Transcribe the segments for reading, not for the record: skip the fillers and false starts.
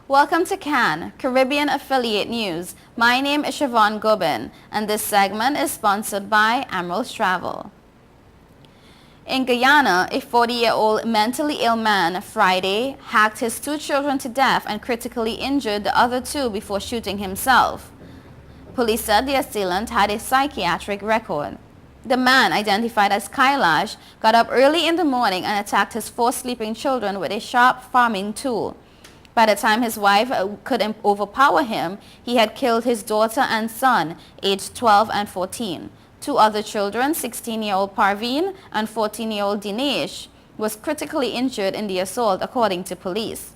Welcome to CAN, Caribbean Affiliate News. My name is Siobhan Gobin, and this segment is sponsored by Emeralds Travel. In Guyana, a 40-year-old mentally ill man Friday hacked his 2 children to death and critically injured the other 2 before shooting himself. Police said the assailant had a psychiatric record. The man, identified as Kailash, got up early in the morning and attacked his 4 sleeping children with a sharp farming tool. By the time his wife could overpower him, he had killed his daughter and son, aged 12 and 14. 2 other children, 16-year-old Parveen and 14-year-old Dinesh, was critically injured in the assault, according to police.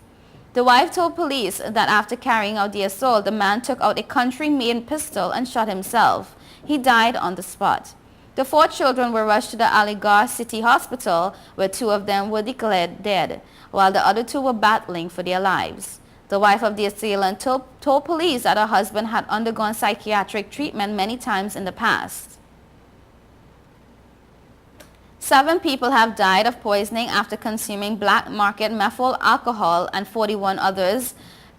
The wife told police that after carrying out the assault, the man took out a country-made pistol and shot himself. He died on the spot. The 4 children were rushed to the Aligarh City Hospital, where 2 of them were declared dead, while the other 2 were battling for their lives. The wife of the assailant told police that her husband had undergone psychiatric treatment many times in the past. 7 people have died of poisoning after consuming black market methyl alcohol, and 41 others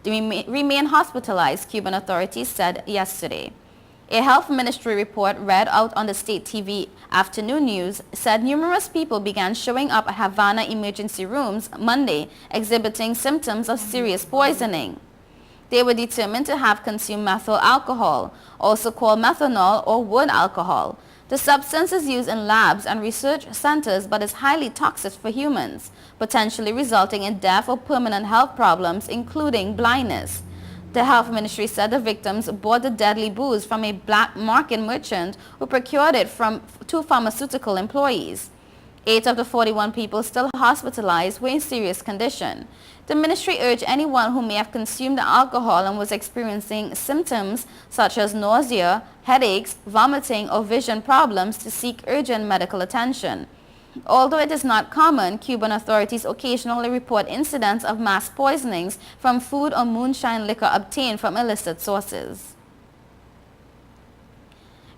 remain hospitalized, Cuban authorities said yesterday. A health ministry report read out on the state TV afternoon news said numerous people began showing up at Havana emergency rooms Monday exhibiting symptoms of serious poisoning. They were determined to have consumed methyl alcohol, also called methanol or wood alcohol. The substance is used in labs and research centers but is highly toxic for humans, potentially resulting in death or permanent health problems, including blindness. The health ministry said the victims bought the deadly booze from a black market merchant who procured it from 2 pharmaceutical employees. 8 of the 41 people still hospitalized were in serious condition. The ministry urged anyone who may have consumed the alcohol and was experiencing symptoms such as nausea, headaches, vomiting, or vision problems to seek urgent medical attention. Although it is not common, Cuban authorities occasionally report incidents of mass poisonings from food or moonshine liquor obtained from illicit sources.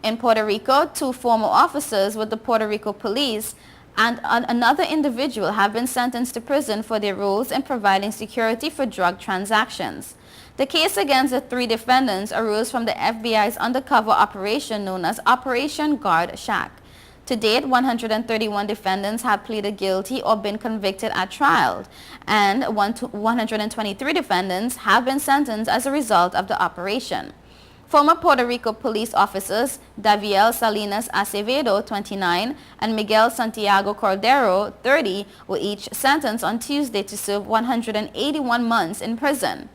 In Puerto Rico, 2 former officers with the Puerto Rico police and another individual have been sentenced to prison for their roles in providing security for drug transactions. The case against the 3 defendants arose from the FBI's undercover operation known as Operation Guard Shack. To date, 131 defendants have pleaded guilty or been convicted at trial, and 123 defendants have been sentenced as a result of the operation. Former Puerto Rico police officers Daviel Salinas Acevedo, 29, and Miguel Santiago Cordero, 30, were each sentenced on Tuesday to serve 181 months in prison.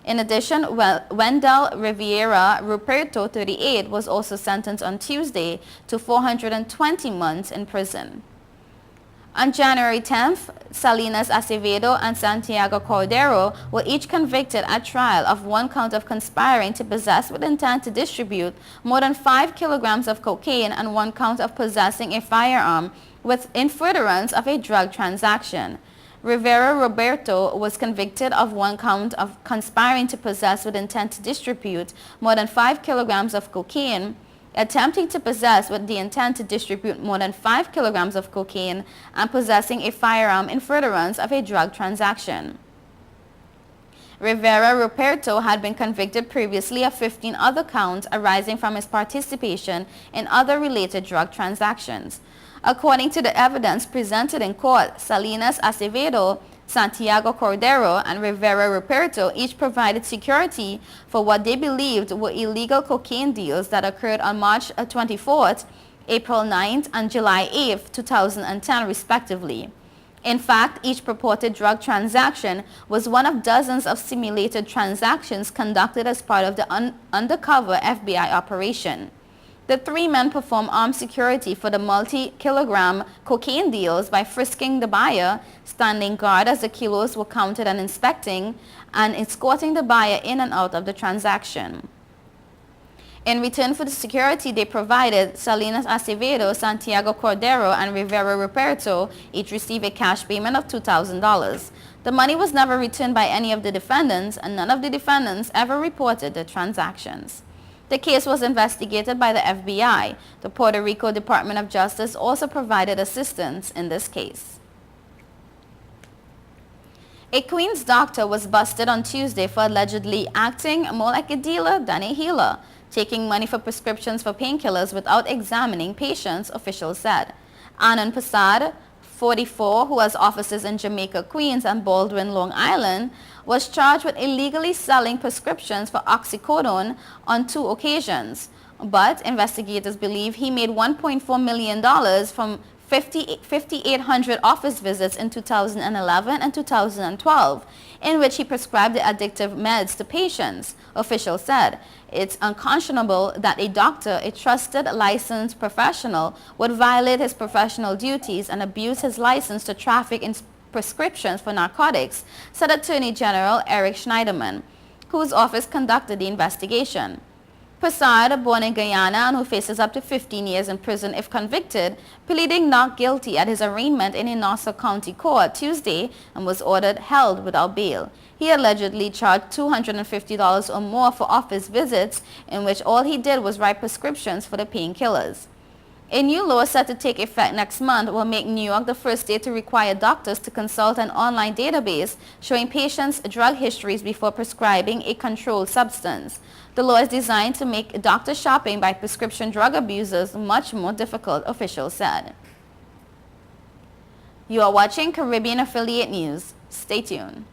In addition, Wendell Riviera Ruperto, 38, was also sentenced on Tuesday to 420 months in prison. On January 10th, Salinas Acevedo and Santiago Cordero were each convicted at trial of 1 count of conspiring to possess with intent to distribute more than 5 kilograms of cocaine and 1 count of possessing a firearm in furtherance of a drug transaction. Rivera Roberto was convicted of 1 count of conspiring to possess with intent to distribute more than 5 kilograms of cocaine, attempting to possess with the intent to distribute more than 5 kilograms of cocaine, and possessing a firearm in furtherance of a drug transaction. Rivera Roberto had been convicted previously of 15 other counts arising from his participation in other related drug transactions. According to the evidence presented in court, Salinas Acevedo, Santiago Cordero, and Rivera Ruperto each provided security for what they believed were illegal cocaine deals that occurred on March 24th, April 9th, and July 8th, 2010, respectively. In fact, each purported drug transaction was one of dozens of simulated transactions conducted as part of the undercover FBI operation. The 3 men performed armed security for the multi-kilogram cocaine deals by frisking the buyer, standing guard as the kilos were counted and inspecting, and escorting the buyer in and out of the transaction. In return for the security they provided, Salinas Acevedo, Santiago Cordero, and Rivera Ruperto each received a cash payment of $2,000. The money was never returned by any of the defendants, and none of the defendants ever reported the transactions. The case was investigated by the FBI. The Puerto Rico Department of Justice also provided assistance in this case. A Queens doctor was busted on Tuesday for allegedly acting more like a dealer than a healer, taking money for prescriptions for painkillers without examining patients, officials said. Anand Prasad, 44, who has offices in Jamaica, Queens and Baldwin, Long Island, was charged with illegally selling prescriptions for oxycodone on 2 occasions. But investigators believe he made $1.4 million from 5,800 office visits in 2011 and 2012, in which he prescribed the addictive meds to patients, officials said. It's unconscionable that a doctor, a trusted licensed professional, would violate his professional duties and abuse his license to traffic in prescriptions for narcotics, said Attorney General Eric Schneiderman, whose office conducted the investigation. Prasad, born in Guyana and who faces up to 15 years in prison if convicted, pleading not guilty at his arraignment in a Nassau County court Tuesday and was ordered held without bail. He allegedly charged $250 or more for office visits, in which all he did was write prescriptions for the painkillers. A new law set to take effect next month will make New York the first state to require doctors to consult an online database showing patients' drug histories before prescribing a controlled substance. The law is designed to make doctor shopping by prescription drug abusers much more difficult, officials said. You are watching Caribbean Affiliate News. Stay tuned.